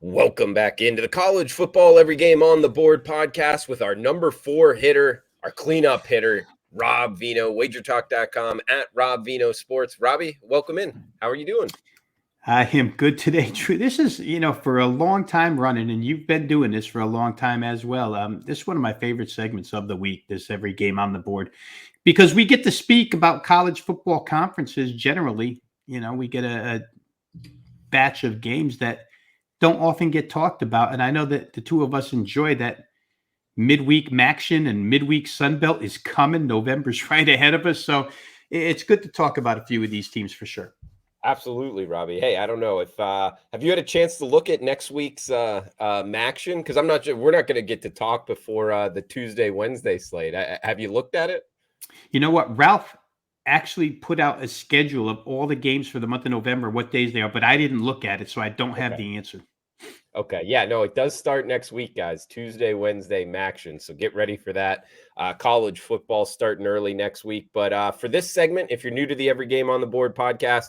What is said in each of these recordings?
Welcome back into the College Football Every Game on the Board podcast with our number 4 hitter, our cleanup hitter, Rob Veno, wagertalk.com at Rob Veno Sports. Robbie, welcome in. How are you doing? I am good today, Drew. This is, for a long time running, and you've been doing this for a long time as well. This is one of my favorite segments of the week, this Every Game on the Board, because we get to speak about college football conferences generally. We get a batch of games that don't often get talked about. And I know that the two of us enjoy that. Midweek Maction and midweek Sunbelt is coming. November's right ahead of us. So it's good to talk about a few of these teams for sure. Absolutely, Robbie. Hey, I don't know if have you had a chance to look at next week's Maction? Because we're not going to get to talk before the Tuesday, Wednesday slate. Have you looked at it? You know what? Ralph actually put out a schedule of all the games for the month of November, what days they are, but I didn't look at it, so I don't have the answer. Okay. Yeah, no, it does start next week, guys. Tuesday, Wednesday, Maction. So get ready for that. College football starting early next week. But for this segment, if you're new to the Every Game on the Board podcast,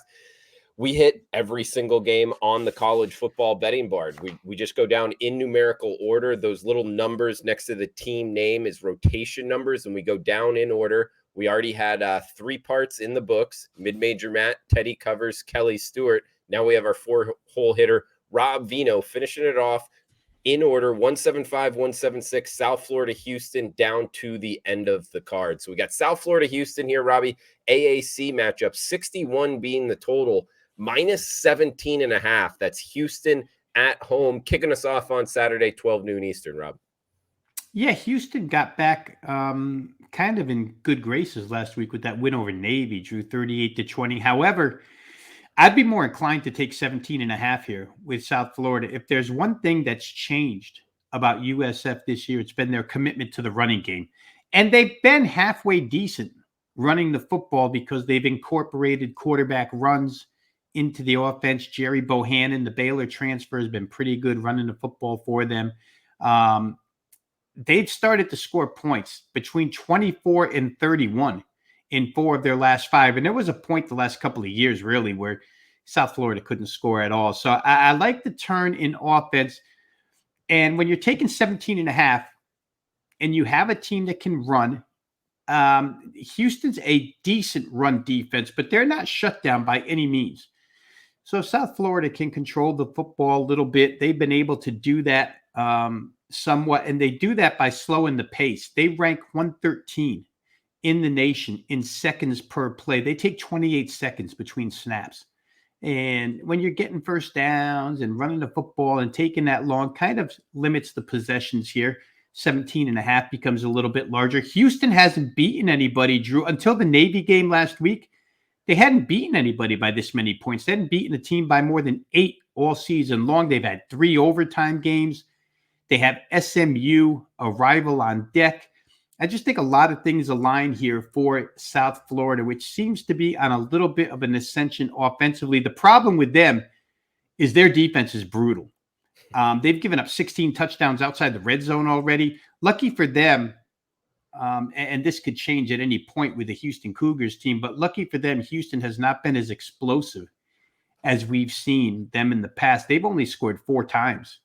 we hit every single game on the college football betting board. We just go down in numerical order. Those little numbers next to the team name is rotation numbers, and we go down in order. We already had 3 parts in the books. Mid-major Matt, Teddy covers, Kelly Stewart. Now we have our 4-hole hitter, Rob Veno, finishing it off in order, 175, 176, South Florida, Houston, down to the end of the card. So we got South Florida, Houston here, Robbie. AAC matchup, 61 being the total, minus 17.5. That's Houston at home, kicking us off on Saturday, 12 noon Eastern, Rob. Yeah, Houston got back kind of in good graces last week with that win over Navy, drew 38-20. However, I'd be more inclined to take 17.5 here with South Florida. If there's one thing that's changed about USF this year, it's been their commitment to the running game. And they've been halfway decent running the football because they've incorporated quarterback runs into the offense. Jerry Bohannon, the Baylor transfer, has been pretty good running the football for them. They've started to score points between 24 and 31 in 4 of their last 5. And there was a point the last couple of years, really, where South Florida couldn't score at all. So I like the turn in offense. And when you're taking 17.5 and you have a team that can run, Houston's a decent run defense, but they're not shut down by any means. So if South Florida can control the football a little bit, they've been able to do that somewhat, and they do that by slowing the pace. They rank 113 in the nation in seconds per play. They take 28 seconds between snaps. And when you're getting first downs and running the football and taking that long, kind of limits the possessions here. 17.5 becomes a little bit larger. Houston hasn't beaten anybody, Drew, until the Navy game last week. They hadn't beaten anybody by this many points. They hadn't beaten a team by more than 8 all season long. They've had 3 overtime games. They have SMU, a rival on deck. I just think a lot of things align here for South Florida, which seems to be on a little bit of an ascension offensively. The problem with them is their defense is brutal. They've given up 16 touchdowns outside the red zone already. Lucky for them, and this could change at any point with the Houston Cougars team, but lucky for them, Houston has not been as explosive as we've seen them in the past. They've only scored 4 times.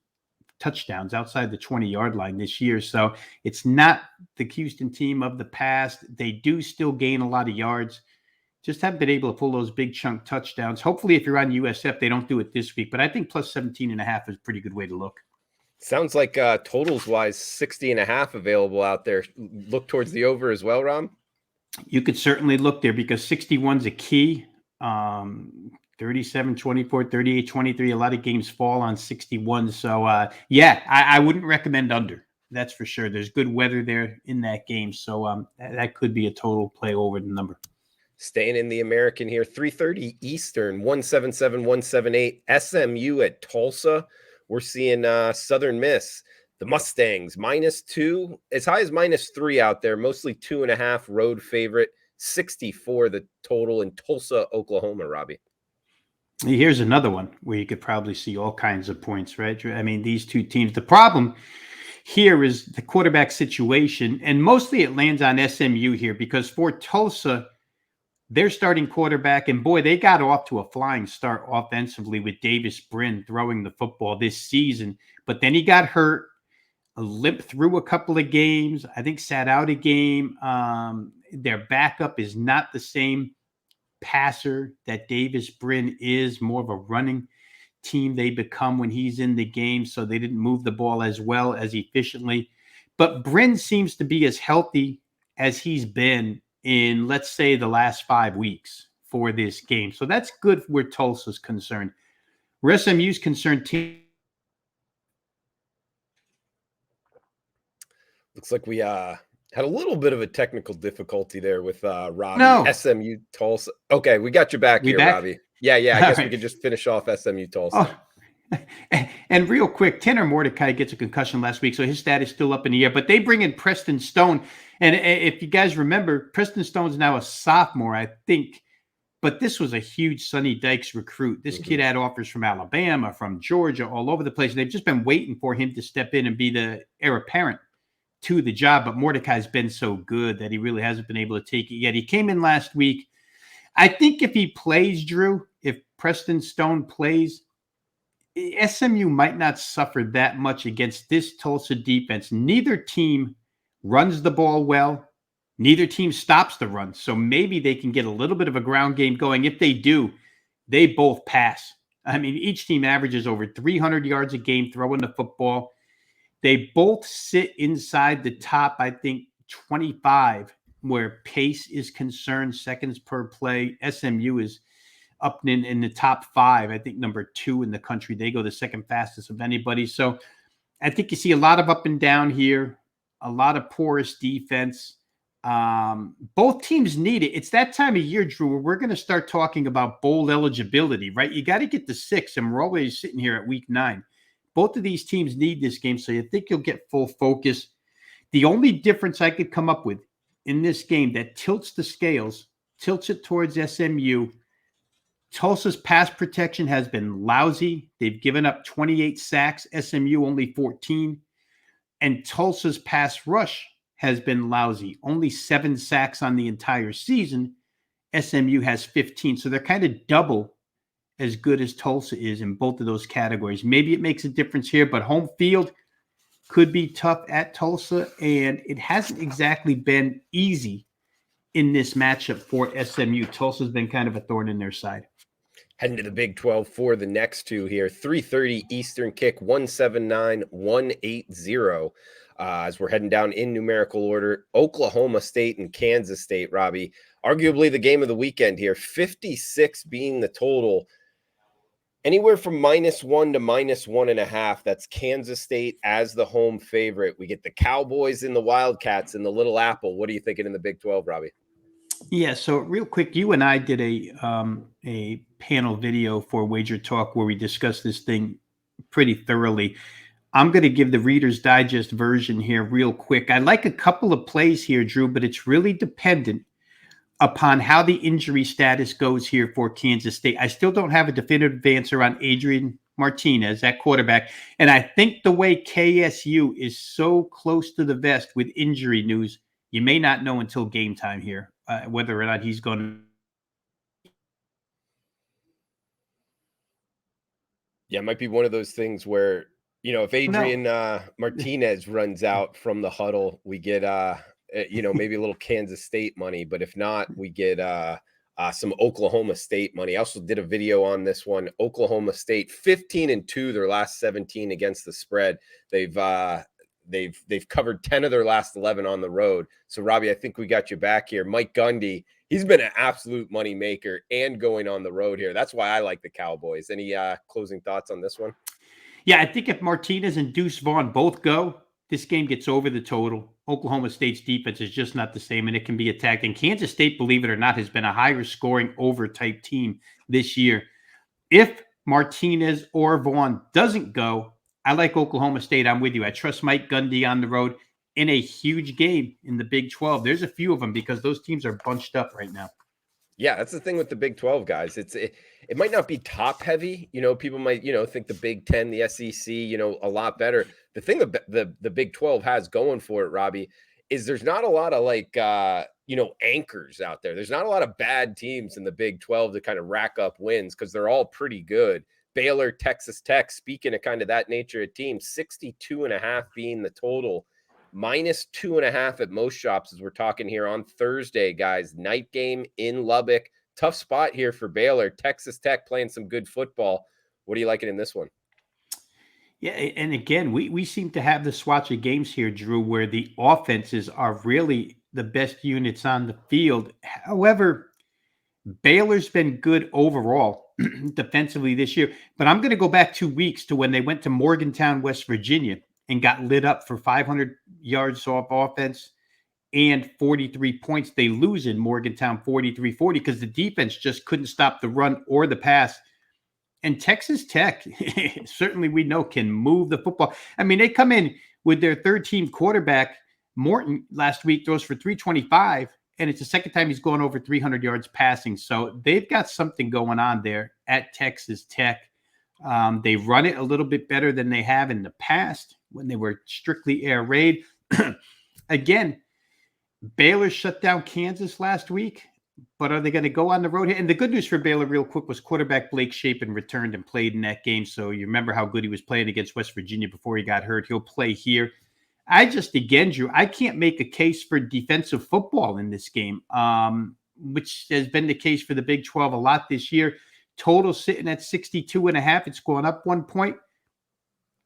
Touchdowns outside the 20-yard line this year. So it's not the Houston team of the past. They do still gain a lot of yards. Just haven't been able to pull those big chunk touchdowns. Hopefully, if you're on USF, they don't do it this week. But I think plus 17.5 is a pretty good way to look. Sounds like totals-wise, 60.5 available out there. Look towards the over as well, Ron? You could certainly look there because 61's a key. 37, 24, 38, 23. A lot of games fall on 61. So, I wouldn't recommend under. That's for sure. There's good weather there in that game. So that could be a total play over the number. Staying in the American here, 3:30 Eastern, 177, 178. SMU at Tulsa. We're seeing Southern Miss, the Mustangs, -2, as high as -3 out there, mostly 2.5 road favorite, 64 the total in Tulsa, Oklahoma, Robbie. Here's another one where you could probably see all kinds of points, right? I mean, these two teams, the problem here is the quarterback situation, and mostly it lands on SMU here because for Tulsa, Their starting quarterback, and boy, they got off to a flying start offensively with Davis Brin throwing the football this season. But then he got hurt, limped through a couple of games, I think sat out a game. Their backup is not the same passer that Davis Brin is, more of a running team they become when he's in the game. So they didn't move the ball as well as efficiently. But Brin seems to be as healthy as he's been in, let's say, the last 5 weeks for this game. So that's good where Tulsa's concerned. Where SMU's concerned, looks like we had a little bit of a technical difficulty there with Robbie. No. SMU Tulsa. Okay, we got you back here, Robbie. Yeah. I guess we could just finish off SMU Tulsa. Oh. And real quick, Tanner Mordecai gets a concussion last week, so his stat is still up in the air. But they bring in Preston Stone. And if you guys remember, Preston Stone's now a sophomore, I think. But this was a huge Sonny Dykes recruit. This kid had offers from Alabama, from Georgia, all over the place. They've just been waiting for him to step in and be the heir apparent to the job. But Mordecai's been so good that he really hasn't been able to take it yet. He came in last week. I think if he plays, Drew, if Preston Stone plays, SMU might not suffer that much against this Tulsa defense. Neither team runs the ball well. Neither team stops the run. So maybe they can get a little bit of a ground game going. If they do, they both pass. I mean, each team averages over 300 yards a game throwing the football. They both sit inside the top, I think, 25 where pace is concerned, seconds per play. SMU is up in the top 5, I think number 2 in the country. They go the second fastest of anybody. So I think you see a lot of up and down here, a lot of porous defense. Both teams need it. It's that time of year, Drew, where we're going to start talking about bowl eligibility, right? You got to get the 6, and we're always sitting here at week 9. Both of these teams need this game, so you think you'll get full focus. The only difference I could come up with in this game that tilts the scales, tilts it towards SMU, Tulsa's pass protection has been lousy. They've given up 28 sacks, SMU only 14. And Tulsa's pass rush has been lousy. Only 7 sacks on the entire season. SMU has 15. So they're kind of double as good as Tulsa is in both of those categories. Maybe it makes a difference here, but home field could be tough at Tulsa, and it hasn't exactly been easy in this matchup for SMU. Tulsa's been kind of a thorn in their side. Heading to the Big 12 for the next two here. 3:30 Eastern kick, 179, 180. As we're heading down in numerical order, Oklahoma State and Kansas State, Robbie. Arguably the game of the weekend here. 56 being the total. Anywhere from -1 to -1.5. That's Kansas State as the home favorite. We get the Cowboys and the Wildcats in the Little Apple. What are you thinking in the Big 12, Robbie? Yeah, so real quick, you and I did a panel video for Wager Talk where we discussed this thing pretty thoroughly. I'm going to give the Reader's Digest version here real quick. I like a couple of plays here, Drew, but it's really dependent upon how the injury status goes here for Kansas State. I still don't have a definitive answer on Adrian Martinez, that quarterback. And I think the way KSU is so close to the vest with injury news, you may not know until game time here whether or not he's going to. Yeah, it might be one of those things where, if Adrian Martinez runs out from the huddle, we get, maybe a little Kansas State money. But if not, we get some Oklahoma State money. I also did a video on this one. Oklahoma State, 15-2, their last 17 against the spread. They've covered 10 of their last 11 on the road. So, Robbie, I think we got you back here. Mike Gundy, he's been an absolute money maker and going on the road here. That's why I like the Cowboys. Any closing thoughts on this one? Yeah, I think if Martinez and Deuce Vaughn both go, this game gets over the total. Oklahoma State's defense is just not the same, and it can be attacked. And Kansas State, believe it or not, has been a higher scoring over type team this year. If Martinez or Vaughn doesn't go, I like Oklahoma State. I'm with you. I trust Mike Gundy on the road in a huge game in the Big 12. There's a few of them because those teams are bunched up right now. Yeah, that's the thing with the Big 12 guys. It might not be top heavy. People might, think the Big 10, the SEC, a lot better. The thing that the Big 12 has going for it, Robbie, is there's not a lot of anchors out there. There's not a lot of bad teams in the Big 12 to kind of rack up wins because they're all pretty good. Baylor, Texas Tech, speaking of kind of that nature of team, 62.5 being the total, -2.5 at most shops as we're talking here on Thursday, guys. Night game in Lubbock. Tough spot here for Baylor. Texas Tech playing some good football. What are you liking in this one? Yeah, and again, we seem to have the swatch of games here, Drew, where the offenses are really the best units on the field. However, Baylor's been good overall defensively this year. But I'm going to go back 2 weeks to when they went to Morgantown, West Virginia, and got lit up for 500 yards off offense and 43 points. They lose in Morgantown 43-40 because the defense just couldn't stop the run or the pass. And Texas Tech, certainly we know, can move the football. I mean, they come in with their third-team quarterback, Morton, last week, throws for 325, and it's the second time he's gone over 300 yards passing. So they've got something going on there at Texas Tech. They run it a little bit better than they have in the past when they were strictly air raid. Again, Baylor shut down Kansas last week. But are they going to go on the road here? And the good news for Baylor real quick was quarterback Blake Shapen returned and played in that game. So you remember how good he was playing against West Virginia before he got hurt. He'll play here. Again, Drew, I can't make a case for defensive football in this game, which has been the case for the Big 12 a lot this year. Total sitting at 62.5. It's going up 1 point.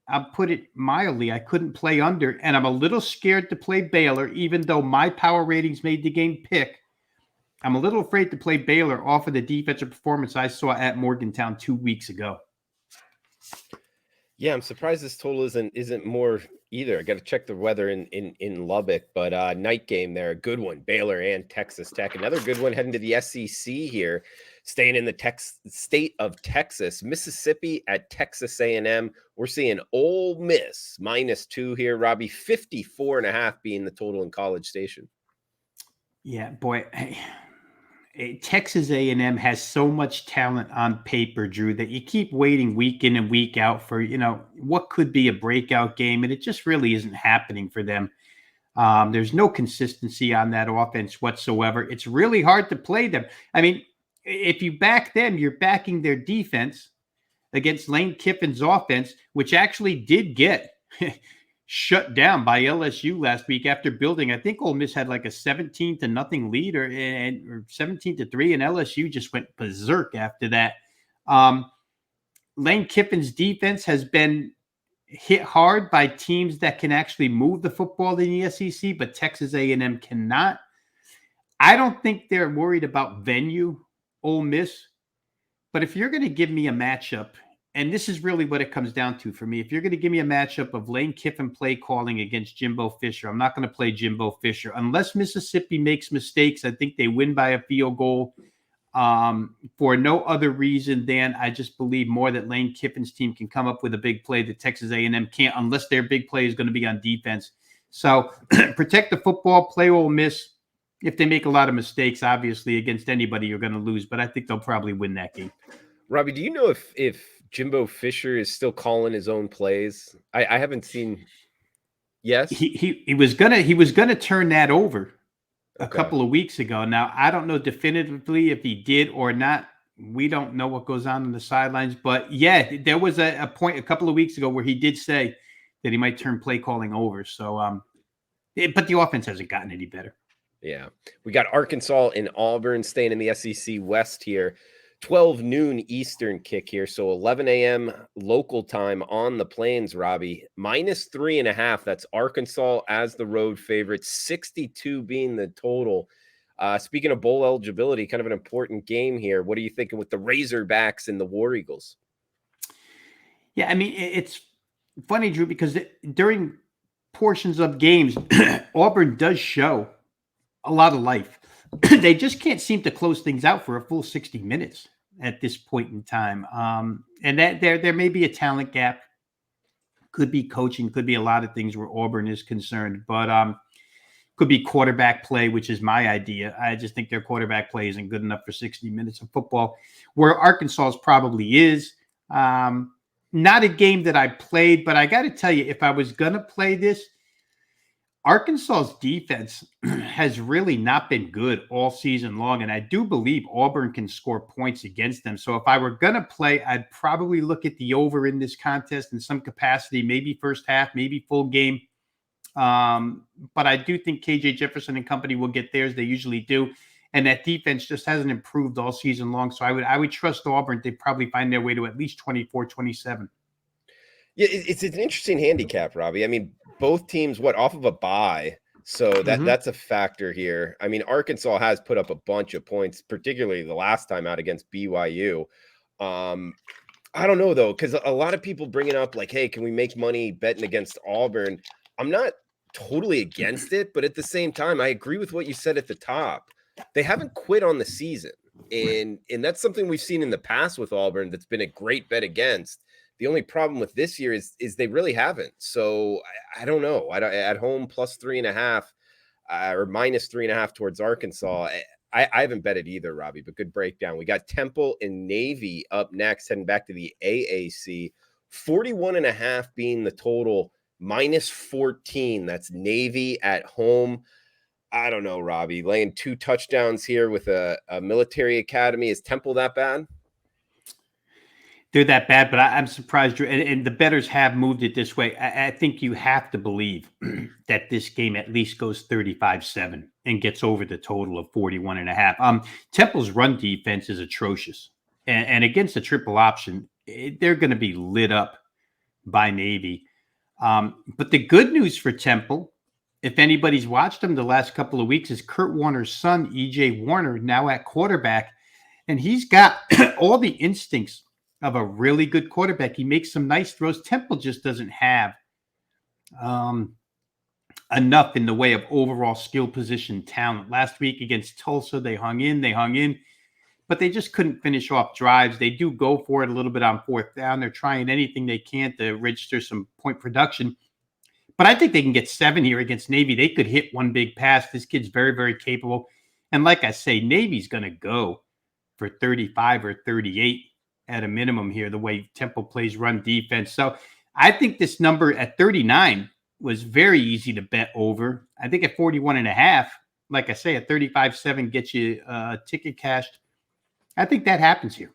I'll put it mildly. I couldn't play under, and I'm a little scared to play Baylor, even though my power ratings made the game pick. I'm a little afraid to play Baylor off of the defensive performance I saw at Morgantown 2 weeks ago. Yeah, I'm surprised this total isn't more either. I got to check the weather in Lubbock, but night game there, a good one. Baylor and Texas Tech, another good one heading to the SEC here, staying in the state of Texas, Mississippi at Texas A&M. We're seeing Ole Miss -2 here, Robbie, 54.5 being the total in College Station. Yeah, boy. Texas A&M has so much talent on paper, Drew, that you keep waiting week in and week out for, what could be a breakout game, and it just really isn't happening for them. There's no consistency on that offense whatsoever. It's really hard to play them. I mean, if you back them, you're backing their defense against Lane Kiffin's offense, which actually did get shut down by LSU last week after building. I think Ole Miss had like a 17-0 lead or 17-3, and LSU just went berserk after that. Lane Kiffin's defense has been hit hard by teams that can actually move the football in the SEC, but Texas A&M cannot. I don't think they're worried about venue, Ole Miss, but if you're going to give me a matchup, and this is really what it comes down to for me. If you're going to give me a matchup of Lane Kiffin play calling against Jimbo Fisher, I'm not going to play Jimbo Fisher. Unless Mississippi makes mistakes, I think they win by a field goal for no other reason than I just believe more that Lane Kiffin's team can come up with a big play that Texas A&M can't unless their big play is going to be on defense. So protect the football, play Ole Miss. If they make a lot of mistakes, obviously, against anybody, you're going to lose. But I think they'll probably win that game. Robbie, do you know if Jimbo Fisher is still calling his own plays? I haven't seen. Yes, he was gonna turn that over a couple of weeks ago. Now I don't know definitively if he did or not. We don't know what goes on the sidelines, but yeah, there was a point a couple of weeks ago where he did say that he might turn play calling over. So, but the offense hasn't gotten any better. Yeah, we got Arkansas and Auburn staying in the SEC West here. 12 noon Eastern kick here. So 11 a.m. local time on the Plains, Robbie. -3.5. That's Arkansas as the road favorite. 62 being the total. Speaking of bowl eligibility, kind of an important game here. What are you thinking with the Razorbacks and the War Eagles? Yeah, I mean, it's funny, Drew, because during portions of games, Auburn does show a lot of life. They just can't seem to close things out for a full 60 minutes at this point in time. And that there may be a talent gap, could be coaching, could be a lot of things where Auburn is concerned, but could be quarterback play, which is my idea. I just think their quarterback play isn't good enough for 60 minutes of football, where Arkansas's probably is. Not a game that I played, but I got to tell you, if I was going to play this, Arkansas's defense has really not been good all season long, and I do believe Auburn can score points against them. So if I were going to play, I'd probably look at the over in this contest in some capacity, maybe first half, maybe full game. But I do think KJ Jefferson and company will get theirs. They usually do. And that defense just hasn't improved all season long. So I would trust Auburn. They'd probably find their way to at least 24-27. Yeah, it's an interesting handicap, Robbie. I mean, both teams, off of a bye. So that's a factor here. I mean, Arkansas has put up a bunch of points, particularly the last time out against BYU. I don't know, though, because a lot of people bring it up like, hey, can we make money betting against Auburn? I'm not totally against it, but at the same time, I agree with what you said at the top. They haven't quit on the season. And that's something we've seen in the past with Auburn that's been a great bet against. The only problem with this year is they really haven't. So I don't know. At home, plus 3.5 or minus 3.5 towards Arkansas. I haven't bet it either, Robbie, but good breakdown. We got Temple and Navy up next, heading back to the AAC. 41.5 being the total, minus 14. That's Navy at home. I don't know, Robbie. Laying 2 touchdowns here with a military academy. Is Temple that bad? They're that bad, but I'm surprised. And the bettors have moved it this way. I think you have to believe that this game at least goes 35-7 and gets over the total of 41.5. Temple's run defense is atrocious. And against the triple option, they're going to be lit up by Navy. But the good news for Temple, if anybody's watched them the last couple of weeks, is Kurt Warner's son, E.J. Warner, now at quarterback. And he's got all the instincts of a really good quarterback. He makes some nice throws. Temple just doesn't have enough in the way of overall skill position talent. Last week against Tulsa, they hung in, but they just couldn't finish off drives. They do go for it a little bit on fourth down. They're trying anything they can to register some point production. But I think they can get 7 here against Navy. They could hit one big pass. This kid's very, very capable. And like I say, Navy's going to go for 35 or 38 at a minimum here, the way Temple plays run defense. So I think this number at 39 was very easy to bet over. I think at 41.5, like I say, at 35-7 gets you a ticket cashed. I think that happens here.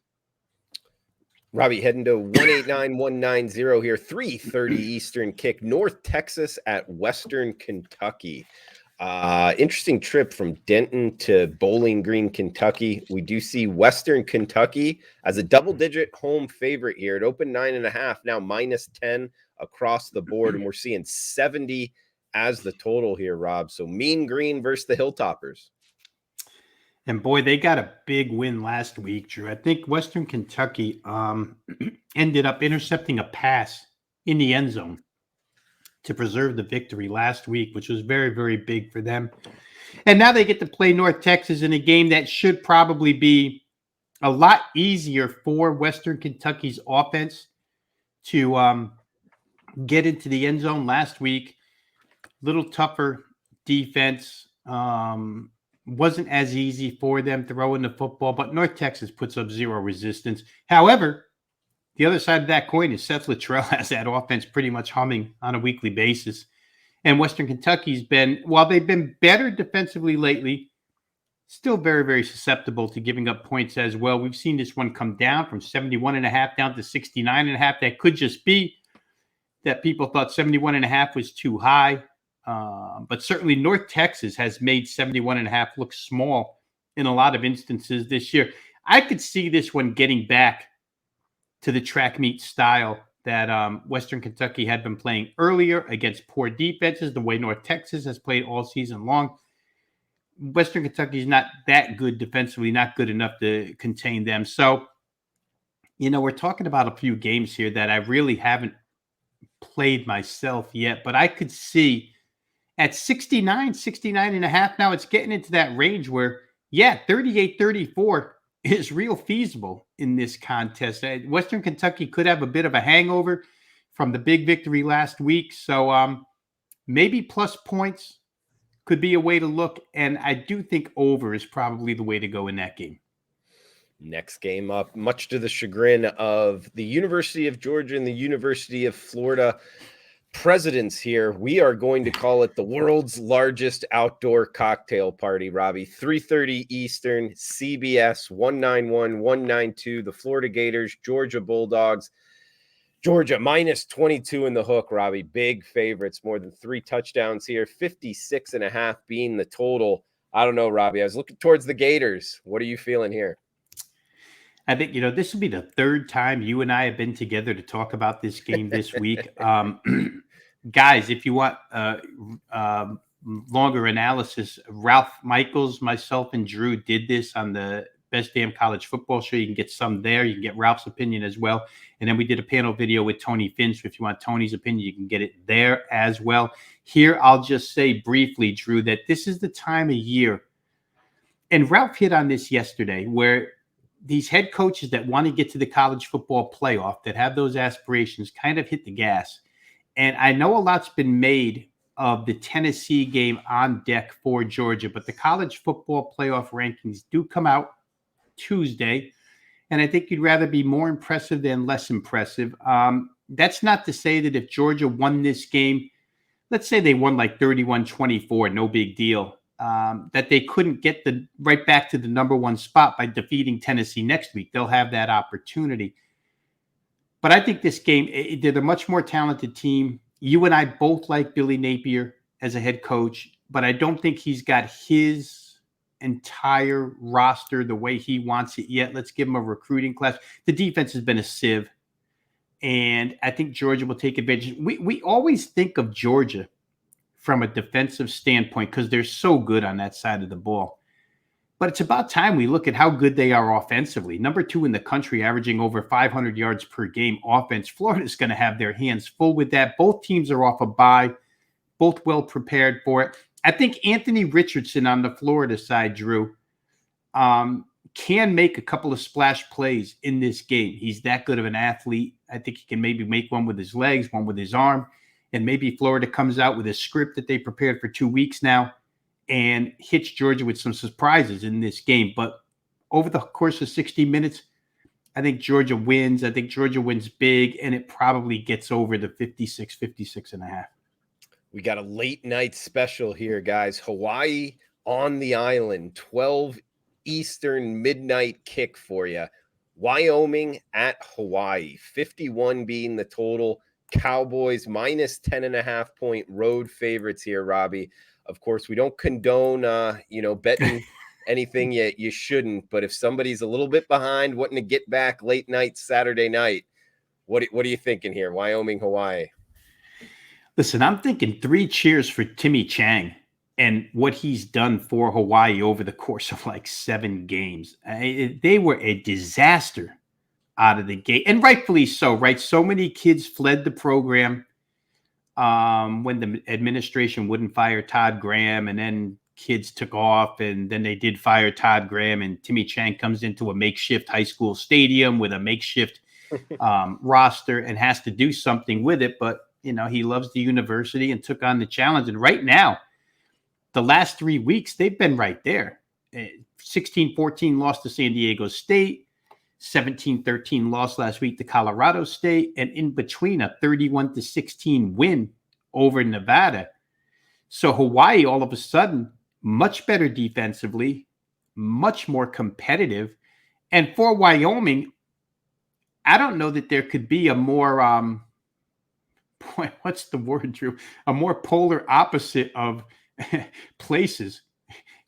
Robbie, heading to 189-190 here, 3:30 Eastern kick, North Texas at Western Kentucky. Interesting trip from Denton to Bowling Green, Kentucky. We do see Western Kentucky as a double-digit home favorite here. It opened 9.5, now minus 10 across the board, and we're seeing 70 as the total here, Rob. So Mean Green versus the Hilltoppers. And boy, they got a big win last week, Drew. I think Western Kentucky ended up intercepting a pass in the end zone to preserve the victory last week, which was very, very big for them. And now they get to play North Texas in a game that should probably be a lot easier for Western Kentucky's offense to get into the end zone last week. Little tougher defense. Wasn't as easy for them throwing the football, but North Texas puts up zero resistance. However, the other side of that coin is Seth Luttrell has that offense pretty much humming on a weekly basis. And Western Kentucky's been, while they've been better defensively lately, still very, very susceptible to giving up points as well. We've seen this one come down from 71.5 down to 69.5. That could just be that people thought 71.5 was too high. But certainly North Texas has made 71.5 look small in a lot of instances this year. I could see this one getting back to the track meet style that Western Kentucky had been playing earlier against poor defenses, the way North Texas has played all season long. Western Kentucky is not that good defensively, not good enough to contain them. So, we're talking about a few games here that I really haven't played myself yet, but I could see at 69.5, now it's getting into that range where, 38-34 is real feasible in this contest. Western Kentucky could have a bit of a hangover from the big victory last week. So maybe plus points could be a way to look. And I do think over is probably the way to go in that game. Next game up, much to the chagrin of the University of Georgia and the University of Florida. presidents here. We are going to call it the world's largest outdoor cocktail party, Robbie. 3:30 Eastern, CBS 191, 192, the Florida Gators, Georgia Bulldogs. Georgia minus 22 in the hook, Robbie. Big favorites, more than 3 touchdowns here. 56.5 being the total. I don't know, Robbie. I was looking towards the Gators. What are you feeling here? I think, this will be the third time you and I have been together to talk about this game this week. Guys, if you want longer analysis, Ralph Michaels, myself, and Drew did this on the Best Damn College Football Show. You can get some there. You can get Ralph's opinion as well. And then we did a panel video with Tony Finch. If you want Tony's opinion, you can get it there as well. Here, I'll just say briefly, Drew, that this is the time of year, and Ralph hit on this yesterday, where these head coaches that want to get to the college football playoff, that have those aspirations, kind of hit the gas. And I know a lot's been made of the Tennessee game on deck for Georgia, but the college football playoff rankings do come out Tuesday, and I think you'd rather be more impressive than less impressive. That's not to say that if Georgia won this game, let's say they won like 31-24, no big deal, that they couldn't get right back to the number one spot by defeating Tennessee next week. They'll have that opportunity. But I think this game, they're a much more talented team. You and I both like Billy Napier as a head coach, but I don't think he's got his entire roster the way he wants it yet. Let's give him a recruiting class. The defense has been a sieve, and I think Georgia will take advantage. We always think of Georgia from a defensive standpoint because they're so good on that side of the ball. But it's about time we look at how good they are offensively. Number 2 in the country, averaging over 500 yards per game offense. Florida's going to have their hands full with that. Both teams are off a bye, both well prepared for it. I think Anthony Richardson on the Florida side, Drew, can make a couple of splash plays in this game. He's that good of an athlete. I think he can maybe make one with his legs, one with his arm, and maybe Florida comes out with a script that they prepared for 2 weeks now and hits Georgia with some surprises in this game. But over the course of 60 minutes, I think Georgia wins. I think Georgia wins big, and it probably gets over the 56.5. We got a late night special here, guys. Hawaii on the island, 12 Eastern midnight kick for you. Wyoming at Hawaii, 51 being the total. Cowboys minus 10.5 point road favorites here, Robbie. Of course, we don't condone, betting anything you shouldn't. But if somebody's a little bit behind, wanting to get back late night Saturday night, what are you thinking here? Wyoming, Hawaii. Listen, I'm thinking 3 cheers for Timmy Chang and what he's done for Hawaii over the course of like 7 games. They were a disaster out of the gate, and rightfully so, right? So many kids fled the program when the administration wouldn't fire Todd Graham, and then kids took off, and then they did fire Todd Graham, and Timmy Chang comes into a makeshift high school stadium with a makeshift roster and has to do something with it. But he loves the university and took on the challenge. And right now, the last 3 weeks, they've been right there. 16-14 lost to San Diego State, 17-13 loss last week to Colorado State, and in between a 31-16 win over Nevada. So Hawaii, all of a sudden, much better defensively, much more competitive. And for Wyoming, I don't know that there could be a more what's the word, Drew? A more polar opposite of places.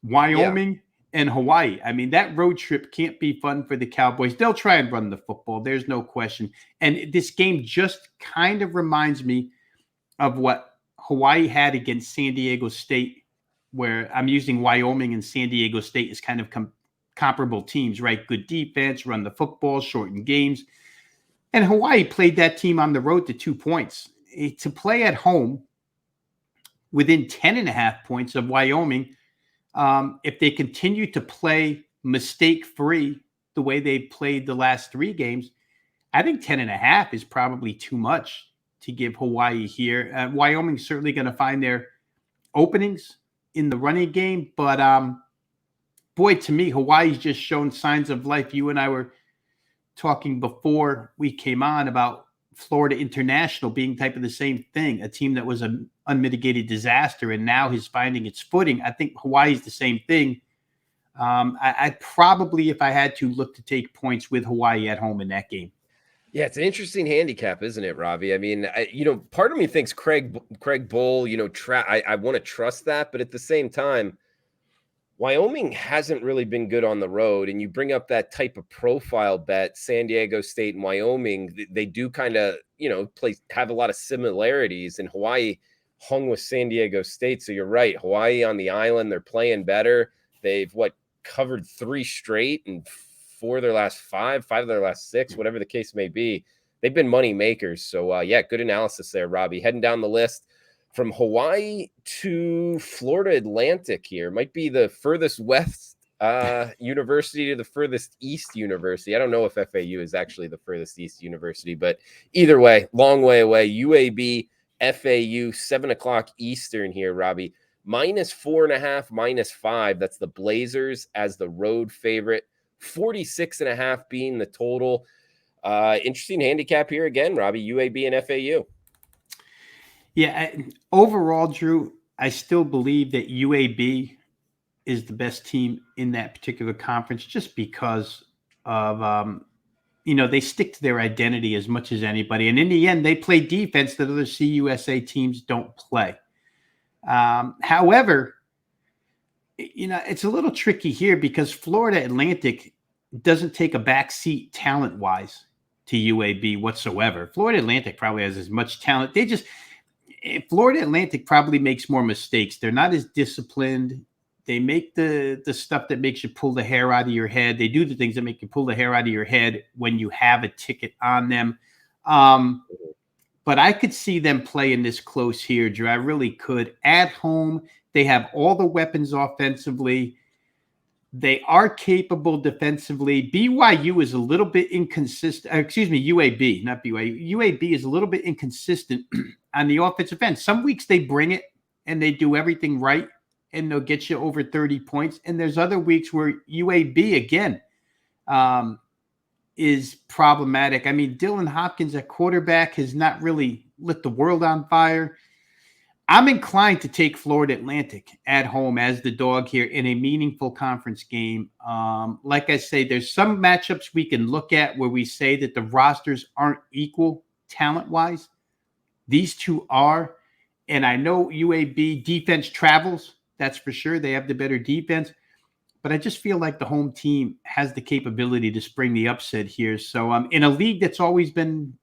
Wyoming and Hawaii. I mean, that road trip can't be fun for the Cowboys. They'll try and run the football. There's no question. And this game just kind of reminds me of what Hawaii had against San Diego State, where I'm using Wyoming and San Diego State as kind of comparable teams, right? Good defense, run the football, shorten games. And Hawaii played that team on the road to 2 points. To play at home within 10.5 points of Wyoming, if they continue to play mistake-free the way they played the last 3 games, I think 10.5 is probably too much to give Hawaii here. Wyoming's certainly going to find their openings in the running game, but boy, to me, Hawaii's just shown signs of life. You and I were talking before we came on about Florida International being type of the same thing, a team that was an unmitigated disaster and now is finding its footing. I think Hawaii's the same thing. I'd probably, if I had to, look to take points with Hawaii at home in that game. Yeah, it's an interesting handicap, isn't it, Robbie? I mean, part of me thinks Craig Bull, I want to trust that, but at the same time, Wyoming hasn't really been good on the road, and you bring up that type of profile bet, San Diego State and Wyoming, they do kind of, have a lot of similarities, and Hawaii hung with San Diego State. So you're right. Hawaii on the island, they're playing better. They've covered 3 straight and 4 of their last 5 of their last 6, whatever the case may be. They've been money makers. So yeah, good analysis there, Robbie. Heading down the list. From Hawaii to Florida Atlantic here might be the furthest west university to the furthest east university. I don't know if FAU is actually the furthest east university, but either way, long way away. UAB, FAU, 7:00 Eastern here, Robbie. -4.5, -5. That's the Blazers as the road favorite. 46.5 being the total. Interesting handicap here again, Robbie. UAB and FAU. Yeah, overall, Drew, I still believe that UAB is the best team in that particular conference just because of, they stick to their identity as much as anybody. And in the end, they play defense that other CUSA teams don't play. However, it's a little tricky here because Florida Atlantic doesn't take a back seat talent-wise to UAB whatsoever. Florida Atlantic probably has as much talent. Florida Atlantic probably makes more mistakes. They're not as disciplined. They make the stuff that makes you pull the hair out of your head. They do the things that make you pull the hair out of your head when you have a ticket on them. But I could see them playing this close here, Drew. I really could. At home, they have all the weapons offensively. They are capable defensively. BYU is a little bit inconsistent. UAB, not BYU. UAB is a little bit inconsistent on the offensive end. Some weeks they bring it and they do everything right and they'll get you over 30 points. And there's other weeks where UAB, again, is problematic. I mean, Dylan Hopkins at quarterback has not really lit the world on fire. I'm inclined to take Florida Atlantic at home as the dog here in a meaningful conference game. Like I say, there's some matchups we can look at where we say that the rosters aren't equal talent-wise. These two are. And I know UAB defense travels. That's for sure. They have the better defense. But I just feel like the home team has the capability to spring the upset here. So in a league that's always been,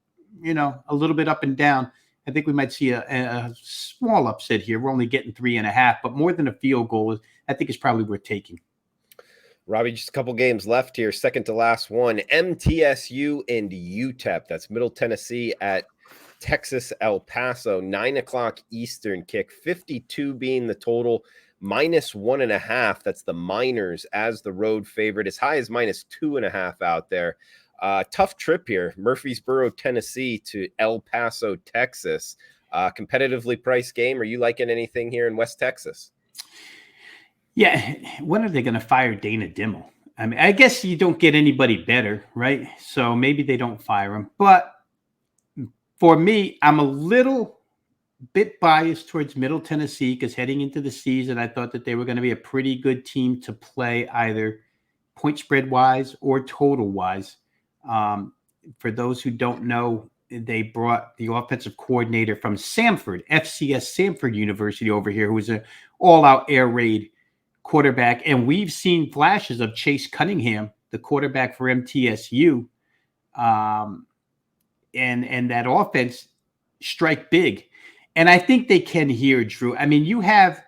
a little bit up and down, I think we might see a small upset here. We're only getting 3.5, but more than a field goal, I think is probably worth taking. Robbie, just a couple games left here. Second to last one, MTSU and UTEP. That's Middle Tennessee at Texas El Paso, 9:00 Eastern kick, 52 being the total, -1.5. That's the Miners as the road favorite, as high as -2.5 out there. Tough trip here, Murfreesboro, Tennessee to El Paso, Texas. Competitively priced game. Are you liking anything here in West Texas? Yeah. When are they going to fire Dana Dimmel? I mean, I guess you don't get anybody better, right? So maybe they don't fire him. But for me, I'm a little bit biased towards Middle Tennessee because heading into the season, I thought that they were going to be a pretty good team to play either point spread wise or total wise. For those who don't know, they brought the offensive coordinator from Samford, FCS Samford University over here, who was an all-out air raid quarterback. And we've seen flashes of Chase Cunningham, the quarterback for MTSU, and that offense strike big. And I think they can here, Drew. I mean, you have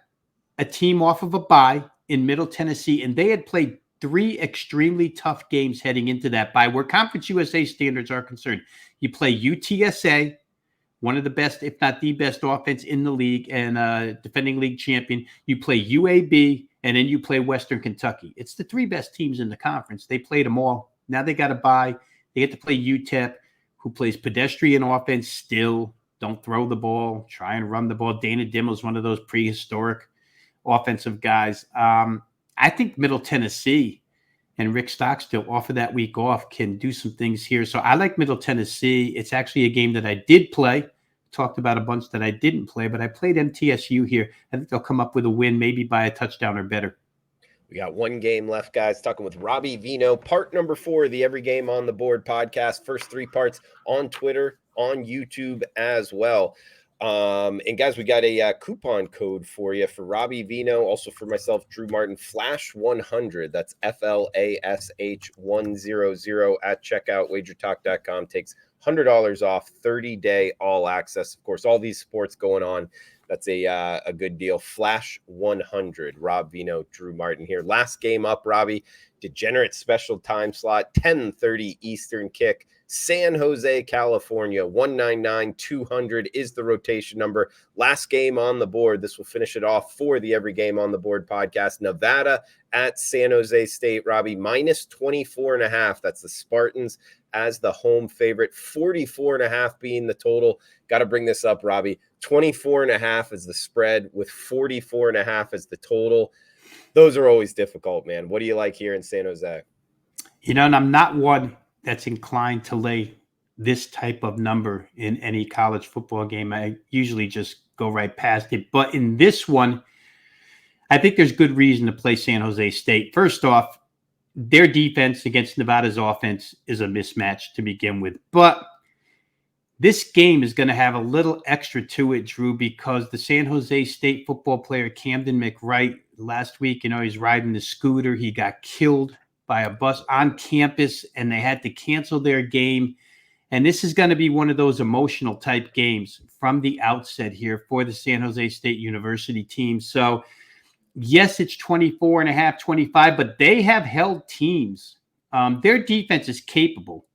a team off of a bye in Middle Tennessee, and they had played 3 extremely tough games heading into that bye, where Conference USA standards are concerned. You play UTSA, one of the best, if not the best offense in the league and defending league champion. You play UAB, and then you play Western Kentucky. It's the 3 best teams in the conference. They played them all. Now they got to bye. They get to play UTEP, who plays pedestrian offense still. Don't throw the ball. Try and run the ball. Dana Dimmel is one of those prehistoric offensive guys. I think Middle Tennessee and Rick Stockstill off of that week off can do some things here. So I like Middle Tennessee. It's actually a game that I did play. Talked about a bunch that I didn't play, but I played MTSU here. I think they'll come up with a win, maybe by a touchdown or better. We got one game left, guys. Talking with Robbie Vino, part number 4 of the Every Game on the Board podcast. First 3 parts on Twitter, on YouTube as well. And guys, we got a coupon code for you for Robbie Vino, also for myself, Drew Martin, Flash 100. That's FLASH 100 at checkout. Wagertalk.com takes $100 off, 30-day all access. Of course, all these sports going on. That's a good deal. Flash 100. Rob Vino, Drew Martin here. Last game up, Robbie. Degenerate special time slot, 10:30 Eastern kick. San Jose, California, 199-200 is the rotation number. Last game on the board. This will finish it off for the Every Game on the Board podcast. Nevada at San Jose State, Robbie, minus 24.5. That's the Spartans as the home favorite. 44.5 being the total. Got to bring this up, Robbie. 24.5 is the spread with 44.5 as the total. Those are always difficult, man. What do you like here in San Jose? And I'm not one that's inclined to lay this type of number in any college football game. I usually just go right past it. But in this one, I think there's good reason to play San Jose State. First off, their defense against Nevada's offense is a mismatch to begin with. But this game is going to have a little extra to it, Drew, because the San Jose State football player Camden McWright last week, he's riding the scooter. He got killed by a bus on campus, and they had to cancel their game. And this is going to be one of those emotional type games from the outset here for the San Jose State University team. So, yes, it's 24.5, 25, but they have held teams. Their defense is capable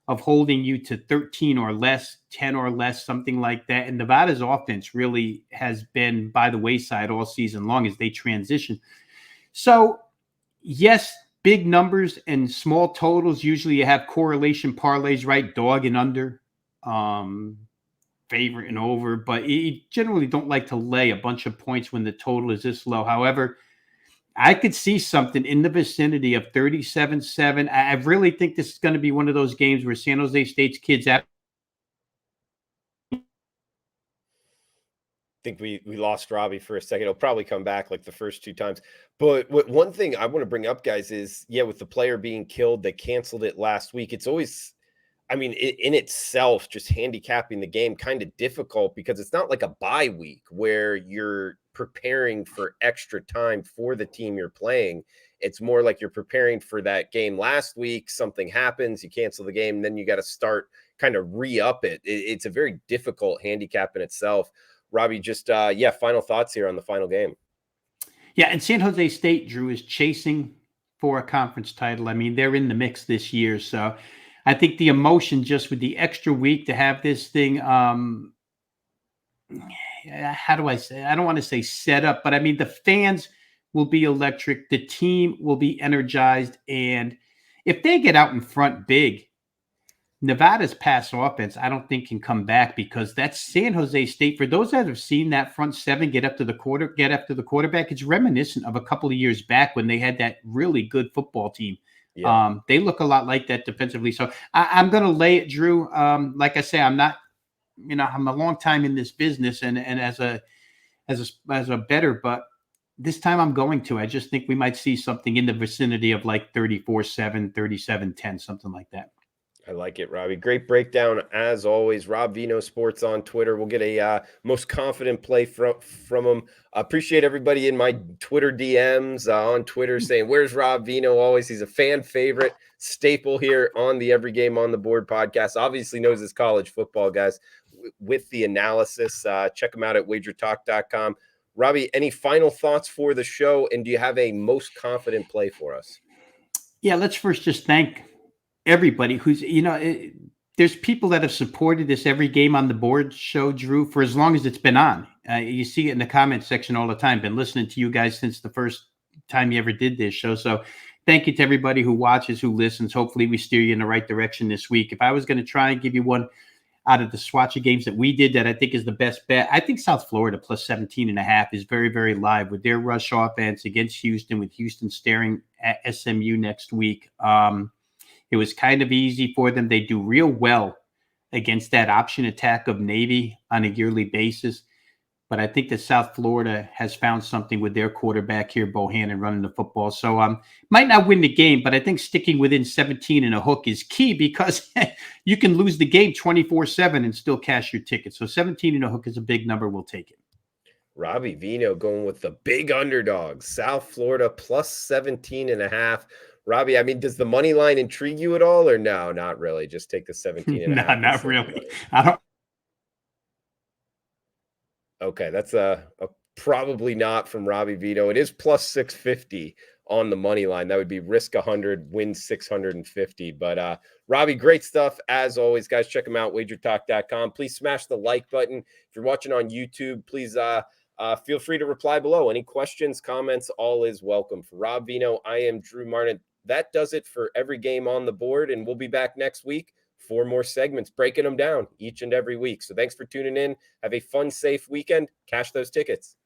of holding you to 13 or less, 10 or less, something like that. And Nevada's offense really has been by the wayside all season long as they transition. So, yes, big numbers and small totals. Usually you have correlation parlays, right? Dog and under, favorite and over. But you generally don't like to lay a bunch of points when the total is this low. However, I could see something in the vicinity of 37-7. I really think this is going to be one of those games where San Jose State's kids have. I think we lost Robbie for a second. He'll probably come back like the first 2 times. But one thing I want to bring up, guys, is, with the player being killed, they canceled it last week. It's always, in itself, just handicapping the game kind of difficult because it's not like a bye week where you're preparing for extra time for the team you're playing. It's more like you're preparing for that game last week. Something happens, you cancel the game, and then you got to start kind of re-up it. It's a very difficult handicap in itself. Robbie, just, final thoughts here on the final game. Yeah, and San Jose State, Drew, is chasing for a conference title. They're in the mix this year. So I think the emotion just with the extra week to have this thing, how do I say? I don't want to say set up, but the fans will be electric. The team will be energized. And if they get out in front big, Nevada's pass offense, I don't think can come back because that's San Jose State. For those that have seen that front seven get after the quarterback, it's reminiscent of a couple of years back when they had that really good football team. Yeah. They look a lot like that defensively. So I'm going to lay it, Drew. Like I say, I'm not, I'm a long time in this business and as a bettor, but this time I'm going to. I just think we might see something in the vicinity of like 34-7, 37-10, something like that. I like it, Robbie. Great breakdown as always. Rob Vino Sports on Twitter. We'll get a most confident play from him. Appreciate everybody in my Twitter DMs on Twitter saying, "Where's Rob Vino?" Always, he's a fan favorite staple here on the Every Game on the Board podcast. Obviously knows his college football, guys. With the analysis, check him out at wagertalk.com. Robbie, any final thoughts for the show? And do you have a most confident play for us? Yeah, let's first just thank everybody who's, there's people that have supported this Every Game on the Board show, Drew, for as long as it's been on. You see it in the comment section all the time. Been listening to you guys since the first time you ever did this show. So thank you to everybody who watches, who listens. Hopefully we steer you in the right direction this week. If I was going to try and give you one out of the swatch of games that we did that I think is the best bet. I think South Florida plus 17.5 is very, very live with their rush offense against Houston, with Houston staring at SMU next week. It was kind of easy for them. They do real well against that option attack of Navy on a yearly basis. But I think that South Florida has found something with their quarterback here, Bohannon, running the football. So might not win the game, but I think sticking within 17 and a hook is key because you can lose the game 24/7 and still cash your ticket. So 17 and a hook is a big number. We'll take it. Robbie Vino going with the big underdog, South Florida plus 17.5. Robbie, I mean, does the money line intrigue you at all or no, not really? Just take the 17.5. No, not really. I don't. Okay, that's a probably not from Robbie Vito. It is plus 650 on the money line. That would be risk 100, win 650. But Robbie, great stuff as always, guys. Check him out, wagertalk.com. Please smash the like button. If you're watching on YouTube, please feel free to reply below. Any questions, comments, all is welcome. For Rob Vino, I am Drew Martin. That does it for every game on the board, and we'll be back next week. 4 more segments, breaking them down each and every week. So thanks for tuning in. Have a fun, safe weekend. Cash those tickets.